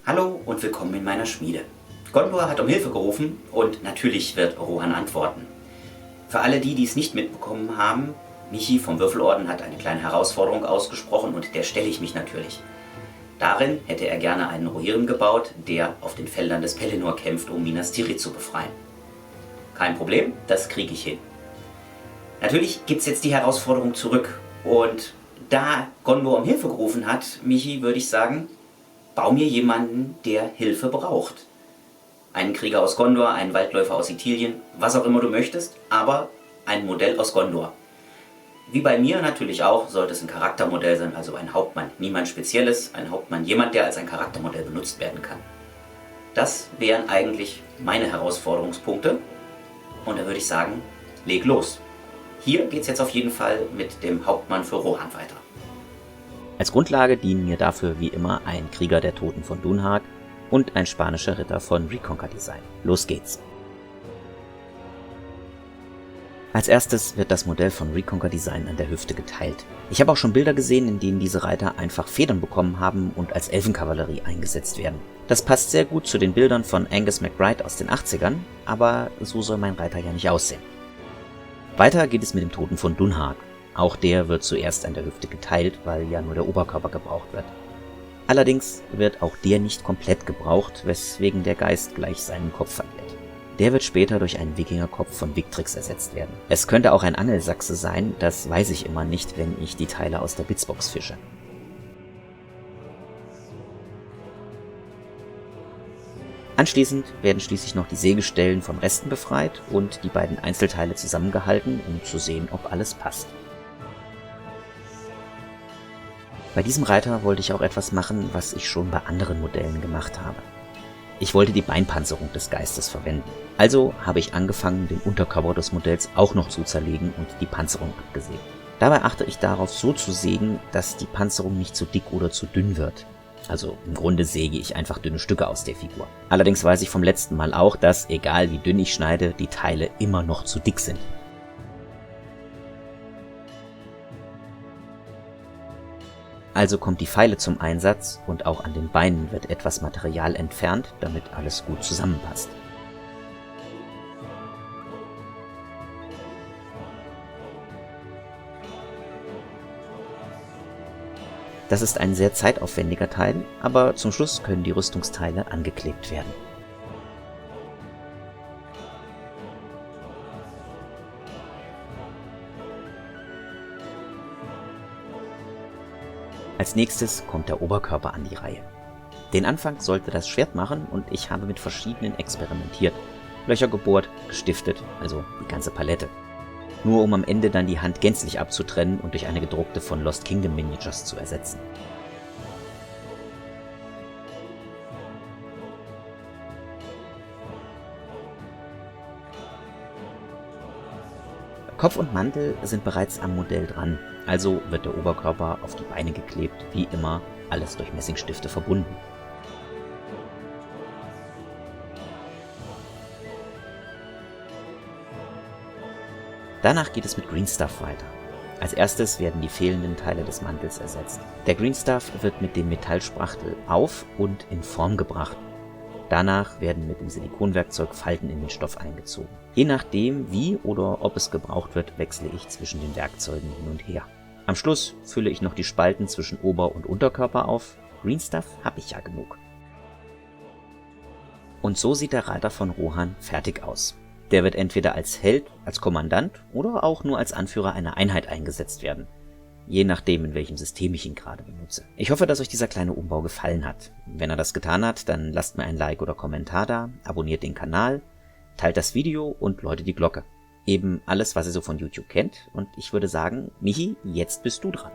Hallo und willkommen in meiner Schmiede. Gondor hat um Hilfe gerufen und natürlich wird Rohan antworten. Für alle die, die es nicht mitbekommen haben, Michi vom Würfelorden hat eine kleine Herausforderung ausgesprochen und der stelle ich mich natürlich. Darin hätte er gerne einen Rohirrim gebaut, der auf den Feldern des Pelennor kämpft, um Minas Tirith zu befreien. Kein Problem, das kriege ich hin. Natürlich gibt es jetzt die Herausforderung zurück und da Gondor um Hilfe gerufen hat, Michi, würde ich sagen, bau mir jemanden, der Hilfe braucht. Einen Krieger aus Gondor, einen Waldläufer aus Ithilien, was auch immer du möchtest, aber ein Modell aus Gondor. Wie bei mir natürlich auch, sollte es ein Charaktermodell sein, also ein Hauptmann. Niemand Spezielles, ein Hauptmann, jemand, der als ein Charaktermodell benutzt werden kann. Das wären eigentlich meine Herausforderungspunkte. Und da würde ich sagen, leg los. Hier geht es jetzt auf jeden Fall mit dem Hauptmann für Rohan weiter. Als Grundlage dienen mir dafür wie immer ein Krieger der Toten von Dunhag und ein spanischer Ritter von Reconquer Design. Los geht's! Als erstes wird das Modell von Reconquer Design an der Hüfte geteilt. Ich habe auch schon Bilder gesehen, in denen diese Reiter einfach Federn bekommen haben und als Elfenkavallerie eingesetzt werden. Das passt sehr gut zu den Bildern von Angus MacBride aus den 80ern, aber so soll mein Reiter ja nicht aussehen. Weiter geht es mit dem Toten von Dunhag. Auch der wird zuerst an der Hüfte geteilt, weil ja nur der Oberkörper gebraucht wird. Allerdings wird auch der nicht komplett gebraucht, weswegen der Geist gleich seinen Kopf verliert. Der wird später durch einen Wikingerkopf von Victrix ersetzt werden. Es könnte auch ein Angelsachse sein, das weiß ich immer nicht, wenn ich die Teile aus der Bitsbox fische. Anschließend werden schließlich noch die Sägestellen von Resten befreit und die beiden Einzelteile zusammengehalten, um zu sehen, ob alles passt. Bei diesem Reiter wollte ich auch etwas machen, was ich schon bei anderen Modellen gemacht habe. Ich wollte die Beinpanzerung des Geistes verwenden. Also habe ich angefangen, den Unterkörper des Modells auch noch zu zerlegen und die Panzerung abgesägt. Dabei achte ich darauf, so zu sägen, dass die Panzerung nicht zu dick oder zu dünn wird. Also im Grunde säge ich einfach dünne Stücke aus der Figur. Allerdings weiß ich vom letzten Mal auch, dass, egal wie dünn ich schneide, die Teile immer noch zu dick sind. Also kommt die Feile zum Einsatz und auch an den Beinen wird etwas Material entfernt, damit alles gut zusammenpasst. Das ist ein sehr zeitaufwendiger Teil, aber zum Schluss können die Rüstungsteile angeklebt werden. Als nächstes kommt der Oberkörper an die Reihe. Den Anfang sollte das Schwert machen und ich habe mit verschiedenen experimentiert. Löcher gebohrt, gestiftet, also die ganze Palette. Nur um am Ende dann die Hand gänzlich abzutrennen und durch eine gedruckte von Lost Kingdom Miniatures zu ersetzen. Kopf und Mantel sind bereits am Modell dran, also wird der Oberkörper auf die Beine geklebt, wie immer, alles durch Messingstifte verbunden. Danach geht es mit Green Stuff weiter. Als erstes werden die fehlenden Teile des Mantels ersetzt. Der Green Stuff wird mit dem Metallspachtel auf und in Form gebracht. Danach werden mit dem Silikonwerkzeug Falten in den Stoff eingezogen. Je nachdem, wie oder ob es gebraucht wird, wechsle ich zwischen den Werkzeugen hin und her. Am Schluss fülle ich noch die Spalten zwischen Ober- und Unterkörper auf. Green Stuff habe ich ja genug. Und so sieht der Reiter von Rohan fertig aus. Der wird entweder als Held, als Kommandant oder auch nur als Anführer einer Einheit eingesetzt werden. Je nachdem, in welchem System ich ihn gerade benutze. Ich hoffe, dass euch dieser kleine Umbau gefallen hat. Wenn er das getan hat, dann lasst mir ein Like oder Kommentar da, abonniert den Kanal, teilt das Video und läutet die Glocke. Eben alles, was ihr so von YouTube kennt. Und ich würde sagen, Michi, jetzt bist du dran.